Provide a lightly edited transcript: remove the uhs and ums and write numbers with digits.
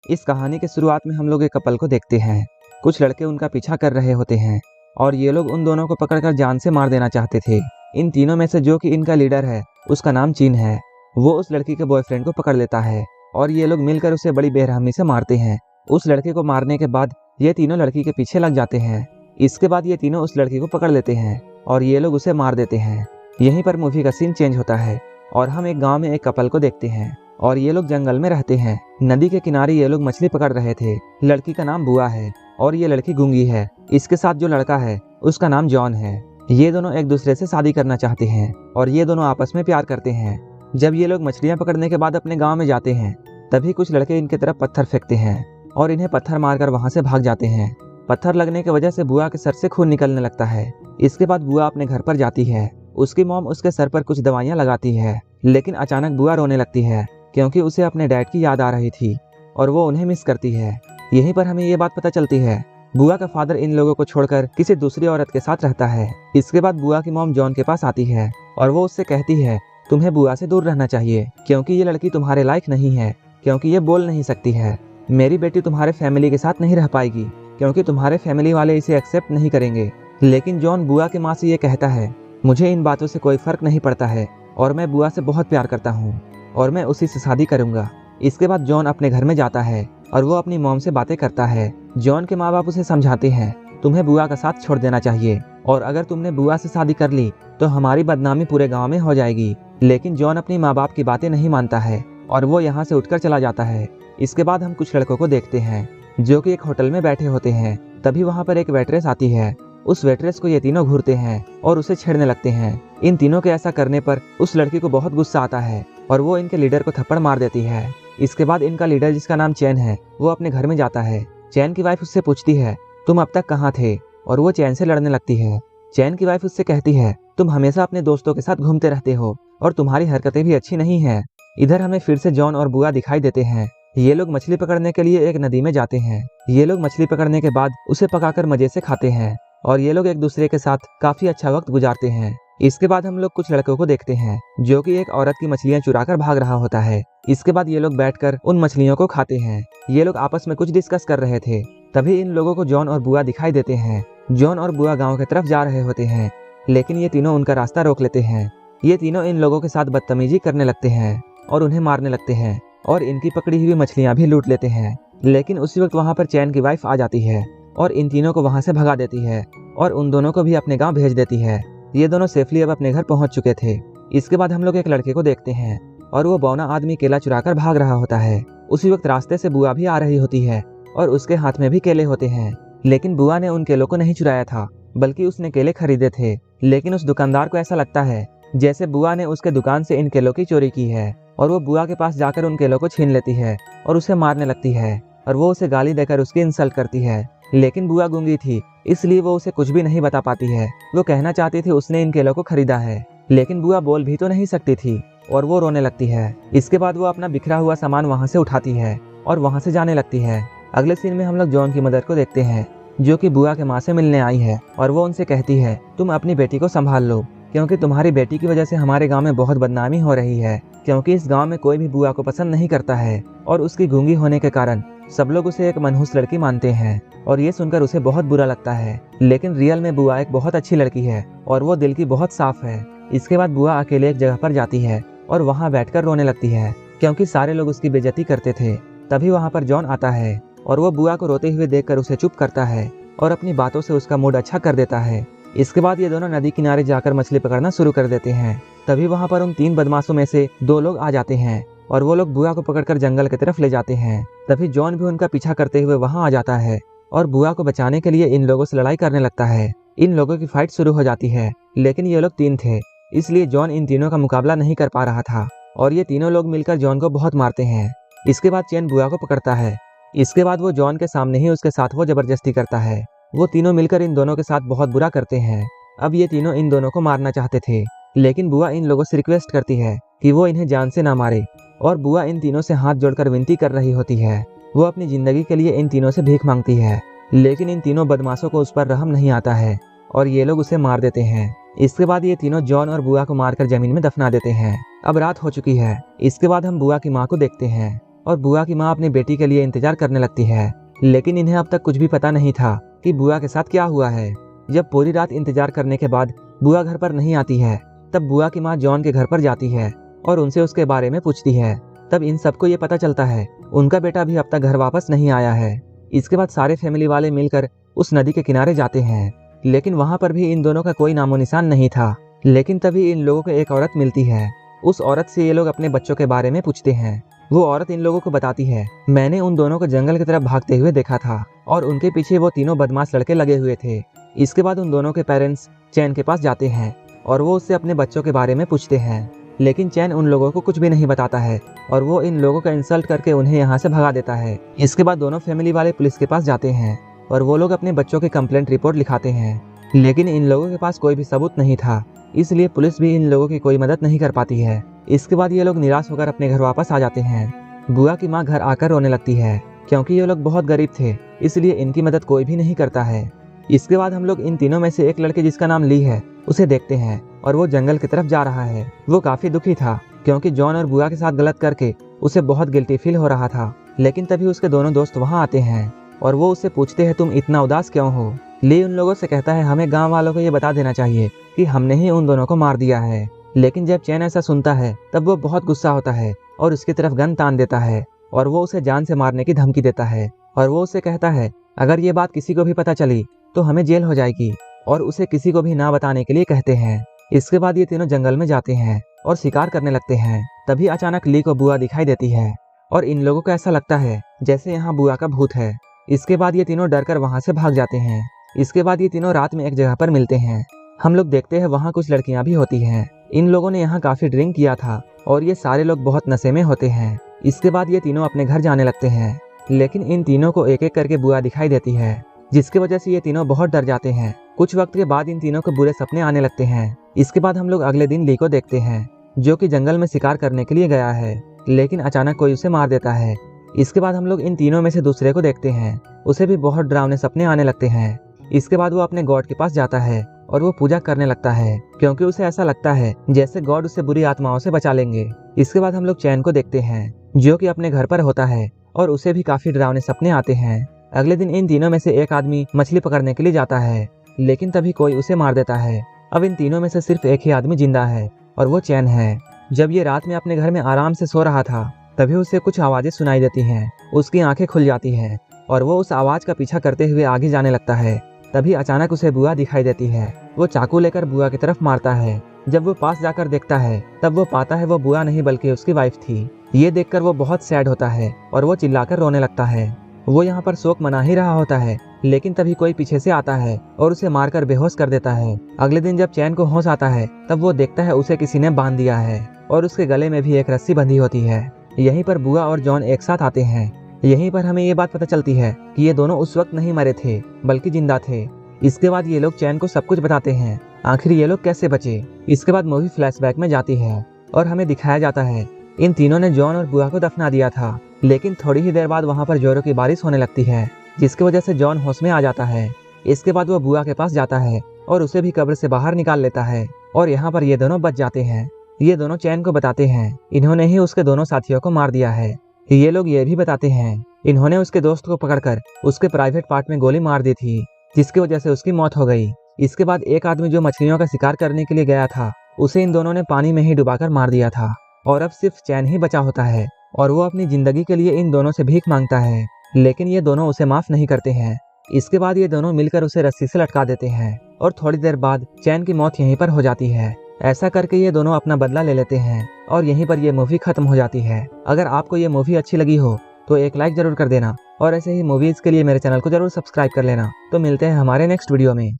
इस कहानी के शुरुआत में हम लोग एक कपल को देखते हैं। कुछ लड़के उनका पीछा कर रहे होते हैं और ये लोग उन दोनों को पकड़कर जान से मार देना चाहते थे। इन तीनों में से जो कि इनका लीडर है, उसका नाम चीन है, वो उस लड़की के बॉयफ्रेंड को पकड़ लेता है और ये लोग मिलकर उसे बड़ी बेरहमी से मारते हैं। उस लड़के को मारने के बाद ये तीनों लड़की के पीछे लग जाते हैं। इसके बाद ये तीनों उस लड़की को पकड़ लेते हैं और ये लोग उसे मार देते हैं। यहीं पर मूवी का सीन चेंज होता है और हम एक गांव में एक कपल को देखते हैं और ये लोग जंगल में रहते हैं। नदी के किनारे ये लोग मछली पकड़ रहे थे। लड़की का नाम बुआ है और ये लड़की गूंगी है। इसके साथ जो लड़का है उसका नाम जॉन है। ये दोनों एक दूसरे से शादी करना चाहते हैं और ये दोनों आपस में प्यार करते हैं। जब ये लोग मछलियां पकड़ने के बाद अपने गाँव में जाते हैं तभी कुछ लड़के इनके तरफ पत्थर फेंकते हैं और इन्हें पत्थर मारकर वहां से भाग जाते हैं। पत्थर लगने की वजह से बुआ के सर से खून निकलने लगता है। इसके बाद बुआ अपने घर पर जाती है। उसकी मॉम उसके सर पर कुछ दवाइयां लगाती है, लेकिन अचानक बुआ रोने लगती है क्योंकि उसे अपने डैड की याद आ रही थी और वो उन्हें मिस करती है। यहीं पर हमें ये बात पता चलती है, बुआ का फादर इन लोगों को छोड़कर किसी दूसरी औरत के साथ रहता है। इसके बाद बुआ की मॉम जॉन के पास आती है और वो उससे कहती है, तुम्हें बुआ से दूर रहना चाहिए क्योंकि ये लड़की तुम्हारे लायक नहीं है, क्योंकि ये बोल नहीं सकती है। मेरी बेटी तुम्हारे फैमिली के साथ नहीं रह पाएगी क्योंकि तुम्हारे फैमिली वाले इसे एक्सेप्ट नहीं करेंगे। लेकिन जॉन बुआ के माँ से ये कहता है, मुझे इन बातों से कोई फर्क नहीं पड़ता है और मैं बुआ से बहुत प्यार करता हूँ और मैं उसी से शादी करूंगा। इसके बाद जॉन अपने घर में जाता है और वो अपनी मॉम से बातें करता है। जॉन के माँ बाप उसे समझाते हैं, तुम्हें बुआ का साथ छोड़ देना चाहिए और अगर तुमने बुआ से शादी कर ली तो हमारी बदनामी पूरे गाँव में हो जाएगी। लेकिन जॉन अपनी माँ बाप की बातें नहीं मानता है और वो यहाँ से उठकर चला जाता है। इसके बाद हम कुछ लड़कों को देखते हैं जो कि एक होटल में बैठे होते हैं। तभी वहाँ पर एक वेट्रेस आती है। उस वेट्रेस को ये तीनों घूरते हैं और उसे छेड़ने लगते हैं। इन तीनों के ऐसा करने पर उस लड़की को बहुत गुस्सा आता है और वो इनके लीडर को थप्पड़ मार देती है। इसके बाद इनका लीडर, जिसका नाम चैन है, वो अपने घर में जाता है। चैन की वाइफ उससे पूछती है, तुम अब तक कहाँ थे, और वो चैन से लड़ने लगती है। चैन की वाइफ उससे कहती है, तुम हमेशा अपने दोस्तों के साथ घूमते रहते हो और तुम्हारी हरकतें भी अच्छी नहीं है। इधर हमें फिर से जॉन और बुआ दिखाई देते हैं। ये लोग मछली पकड़ने के लिए एक नदी में जाते हैं। ये लोग मछली पकड़ने के बाद उसे पकाकर मजे से खाते हैं और ये लोग एक दूसरे के साथ काफी अच्छा वक्त गुजारते हैं। इसके बाद हम लोग कुछ लड़कों को देखते हैं जो कि एक औरत की मछलियां चुराकर भाग रहा होता है। इसके बाद ये लोग बैठकर उन मछलियों को खाते हैं। ये लोग आपस में कुछ डिस्कस कर रहे थे। तभी इन लोगों को जॉन और बुआ दिखाई देते हैं। जॉन और बुआ गाँव की तरफ जा रहे होते हैं, लेकिन ये तीनों उनका रास्ता रोक लेते हैं। ये तीनों इन लोगों के साथ बदतमीजी करने लगते हैं और उन्हें मारने लगते हैं और इनकी पकड़ी हुई मछलियां भी लूट लेते हैं। लेकिन उसी वक्त वहां पर चैन की वाइफ आ जाती है और इन तीनों को वहां से भगा देती है और उन दोनों को भी अपने गांव भेज देती है। ये दोनों सेफली अब अपने घर पहुंच चुके थे। इसके बाद हम लोग एक लड़के को देखते हैं और वो बौना आदमी केला चुराकर भाग रहा होता है। उसी वक्त रास्ते से बुआ भी आ रही होती है और उसके हाथ में भी केले होते हैं। लेकिन बुआ ने उन केलों को नहीं चुराया था, बल्कि उसने केले खरीदे थे। लेकिन उस दुकानदार को ऐसा लगता है जैसे बुआ ने उसके दुकान से इन केलों की चोरी की है और वो बुआ के पास जाकर उन केलों को छीन लेती है और उसे मारने लगती है और वो उसे गाली देकर उसकी इंसल्ट करती है। लेकिन बुआ गूंगी थी, इसलिए वो उसे कुछ भी नहीं बता पाती है। वो कहना चाहती थी उसने इन केलों को खरीदा है, लेकिन बुआ बोल भी तो नहीं सकती थी और वो रोने लगती है। इसके बाद वो अपना बिखरा हुआ सामान वहाँ से उठाती है और वहाँ से जाने लगती है। अगले सीन में हम लोग जॉन की मदर को देखते हैं जो कि बुआ के माँ से मिलने आई है और वो उनसे कहती है, तुम अपनी बेटी को संभाल लो क्योंकि तुम्हारी बेटी की वजह से हमारे गांव में बहुत बदनामी हो रही है, क्योंकि इस गांव में कोई भी बुआ को पसंद नहीं करता है और उसकी गूंगी होने के कारण सब लोग उसे एक मनहूस लड़की मानते हैं और ये सुनकर उसे बहुत बुरा लगता है। लेकिन रियल में बुआ एक बहुत अच्छी लड़की है और वो दिल की बहुत साफ है। इसके बाद बुआ अकेले एक जगह पर जाती है और वहाँ बैठकर रोने लगती है क्योंकि सारे लोग उसकी बेइज्जती करते थे। तभी वहाँ पर जॉन आता है और वो बुआ को रोते हुए देखकर उसे चुप करता है और अपनी बातों से उसका मूड अच्छा कर देता है। इसके बाद ये दोनों नदी किनारे जाकर मछली पकड़ना शुरू कर देते हैं। तभी वहाँ पर उन 3 बदमाशों में से 2 लोग आ जाते हैं और वो लोग बुआ को पकड़कर जंगल की तरफ ले जाते हैं। तभी जॉन भी उनका पीछा करते हुए वहाँ आ जाता है और बुआ को बचाने के लिए इन लोगों से लड़ाई करने लगता है। इन लोगों की फाइट शुरू हो जाती है, लेकिन ये लोग 3 थे, इसलिए जॉन इन तीनों का मुकाबला नहीं कर पा रहा था और ये तीनों लोग मिलकर जॉन को बहुत मारते हैं। इसके बाद चैन बुआ को पकड़ता है। इसके बाद वो जॉन के सामने ही उसके साथ वो जबरदस्ती करता है। वो तीनों मिलकर इन दोनों के साथ बहुत बुरा करते हैं। अब ये तीनों इन दोनों को मारना चाहते थे, लेकिन बुआ इन लोगों से रिक्वेस्ट करती है कि वो इन्हें जान से ना मारे और बुआ इन तीनों से हाथ जोड़कर विनती कर रही होती है। वो अपनी जिंदगी के लिए इन तीनों से भीख मांगती है, लेकिन इन तीनों बदमाशों को उस पर रहम नहीं आता है और ये लोग उसे मार देते हैं। इसके बाद ये तीनों जॉन और बुआ को मारकर जमीन में दफना देते हैं। अब रात हो चुकी है। इसके बाद हम बुआ की माँ को देखते हैं और बुआ की माँ अपनी बेटी के लिए इंतजार करने लगती है। लेकिन इन्हें अब तक कुछ भी पता नहीं था कि बुआ के साथ क्या हुआ है। जब पूरी रात इंतजार करने के बाद बुआ घर पर नहीं आती है, तब बुआ की माँ जॉन के घर पर जाती है और उनसे उसके बारे में पूछती है। तब इन सबको ये पता चलता है उनका बेटा भी अब तक घर वापस नहीं आया है। इसके बाद सारे फैमिली वाले मिलकर उस नदी के किनारे जाते हैं, लेकिन वहां पर भी इन दोनों का कोई नामो निशान नहीं था। लेकिन तभी इन लोगों को एक औरत मिलती है। उस औरत से ये लोग अपने बच्चों के बारे में पूछते हैं। वो औरत इन लोगों को बताती है, मैंने उन दोनों को जंगल की तरफ भागते हुए देखा था और उनके पीछे वो तीनों बदमाश लड़के लगे हुए थे। इसके बाद उन दोनों के पेरेंट्स चैन के पास जाते हैं और वो उससे अपने बच्चों के बारे में पूछते हैं। लेकिन चैन उन लोगों को कुछ भी नहीं बताता है और वो इन लोगों का इंसल्ट करके उन्हें यहाँ से भगा देता है। इसके बाद दोनों फैमिली वाले पुलिस के पास जाते हैं और वो लोग अपने बच्चों की कंप्लेंट रिपोर्ट लिखाते हैं। लेकिन इन लोगों के पास कोई भी सबूत नहीं था, इसलिए पुलिस भी इन लोगों की कोई मदद नहीं कर पाती है। इसके बाद ये लोग निराश होकर अपने घर वापस आ जाते हैं। बुआ की माँ घर आकर रोने लगती है क्योंकि ये लोग बहुत गरीब थे, इसलिए इनकी मदद कोई भी नहीं करता है। इसके बाद हम लोग इन तीनों में से एक लड़के जिसका नाम ली है उसे देखते हैं और वो जंगल की तरफ जा रहा है। वो काफी दुखी था क्योंकि जॉन और बुआ के साथ गलत करके उसे बहुत गिल्टी फील हो रहा था। लेकिन तभी उसके दोनों दोस्त वहाँ आते हैं और वो उससे पूछते हैं, तुम इतना उदास क्यों हो? ली उन लोगों से कहता है, हमें गाँव वालों को ये बता देना चाहिए कि हमने ही उन दोनों को मार दिया है। लेकिन जब चैन ऐसा सुनता है तब वो बहुत गुस्सा होता है और उसकी तरफ गन तान देता है और वो उसे जान से मारने की धमकी देता है। और वो उसे कहता है, अगर ये बात किसी को भी पता चली तो हमें जेल हो जाएगी, और उसे किसी को भी ना बताने के लिए कहते हैं। इसके बाद ये तीनों जंगल में जाते हैं और शिकार करने लगते हैं। तभी अचानक ली को बुआ दिखाई देती है और इन लोगों को ऐसा लगता है जैसे यहाँ बुआ का भूत है। इसके बाद ये तीनों डरकर वहाँ से भाग जाते हैं। इसके बाद ये तीनों रात में एक जगह पर मिलते हैं। हम लोग देखते हैं वहाँ कुछ लड़कियाँ भी होती हैं। इन लोगों ने यहाँ काफी ड्रिंक किया था और ये सारे लोग बहुत नशे में होते हैं। इसके बाद ये तीनों अपने घर जाने लगते हैं, लेकिन इन तीनों को एक एक करके बुआ दिखाई देती है, जिसकी वजह से ये तीनों बहुत डर जाते हैं। कुछ वक्त के बाद इन तीनों को बुरे सपने आने लगते हैं। इसके बाद हम लोग अगले दिन ली को देखते हैं, जो कि जंगल में शिकार करने के लिए गया है, लेकिन अचानक कोई उसे मार देता है। इसके बाद हम लोग इन तीनों में से दूसरे को देखते हैं। उसे भी बहुत डरावने सपने आने लगते हैं। इसके बाद वो अपने गॉड के पास जाता है और वो पूजा करने लगता है क्योंकि उसे ऐसा लगता है जैसे गॉड उसे बुरी आत्माओं से बचा लेंगे। इसके बाद हम लोग चैन को देखते हैं, जो कि अपने घर पर होता है और उसे भी काफी डरावने सपने आते हैं। अगले दिन इन तीनों में से एक आदमी मछली पकड़ने के लिए जाता है, लेकिन तभी कोई उसे मार देता है। अब इन तीनों में से सिर्फ एक ही आदमी जिंदा है और वो चैन है। जब ये रात में अपने घर में आराम से सो रहा था, तभी उसे कुछ आवाजें सुनाई देती हैं। उसकी आंखें खुल जाती हैं और वो उस आवाज का पीछा करते हुए आगे जाने लगता है। तभी अचानक उसे बुआ दिखाई देती है। वो चाकू लेकर बुआ की तरफ मारता है। जब वो पास जाकर देखता है तब वो पाता है वो बुआ नहीं बल्कि उसकी वाइफ थी। ये देखकर वो बहुत सैड होता है और वो चिल्लाकर रोने लगता है। वो यहाँ पर शोक मना ही रहा होता है, लेकिन तभी कोई पीछे से आता है और उसे मारकर बेहोश कर देता है। अगले दिन जब चैन को होश आता है तब वो देखता है उसे किसी ने बांध दिया है और उसके गले में भी एक रस्सी बंधी होती है। यहीं पर बुआ और जॉन एक साथ आते हैं। यहीं पर हमें ये बात पता चलती है कि ये दोनों उस वक्त नहीं मरे थे बल्कि जिंदा थे। इसके बाद ये लोग चैन को सब कुछ बताते हैं, आखिर ये लोग कैसे बचे। इसके बाद मूवी फ्लैशबैक में जाती है और हमें दिखाया जाता है इन तीनों ने जॉन और बुआ को दफना दिया था। लेकिन थोड़ी ही देर बाद वहाँ पर जोरों की बारिश होने लगती है, जिसकी वजह से जॉन होश में आ जाता है। इसके बाद वो बुआ के पास जाता है और उसे भी कब्र से बाहर निकाल लेता है और यहाँ पर ये दोनों बच जाते हैं। ये दोनों चैन को बताते हैं इन्होंने ही उसके दोनों साथियों को मार दिया है। ये लोग ये भी बताते हैं इन्होंने उसके दोस्त को पकड़कर उसके प्राइवेट पार्ट में गोली मार दी थी, जिसकी वजह से उसकी मौत हो गई। इसके बाद एक आदमी जो मछलियों का शिकार करने के लिए गया था, उसे इन दोनों ने पानी में ही डुबाकर मार दिया था और अब सिर्फ चैन ही बचा होता है और वो अपनी जिंदगी के लिए इन दोनों से भीख मांगता है, लेकिन ये दोनों उसे माफ नहीं करते हैं। इसके बाद ये दोनों मिलकर उसे रस्सी से लटका देते हैं और थोड़ी देर बाद चैन की मौत यहीं पर हो जाती है। ऐसा करके ये दोनों अपना बदला ले लेते हैं और यहीं पर ये मूवी खत्म हो जाती है। अगर आपको ये मूवी अच्छी लगी हो तो एक लाइक जरूर कर देना और ऐसे ही मूवीज के लिए मेरे चैनल को जरूर सब्सक्राइब कर लेना। तो मिलते हैं हमारे नेक्स्ट वीडियो में।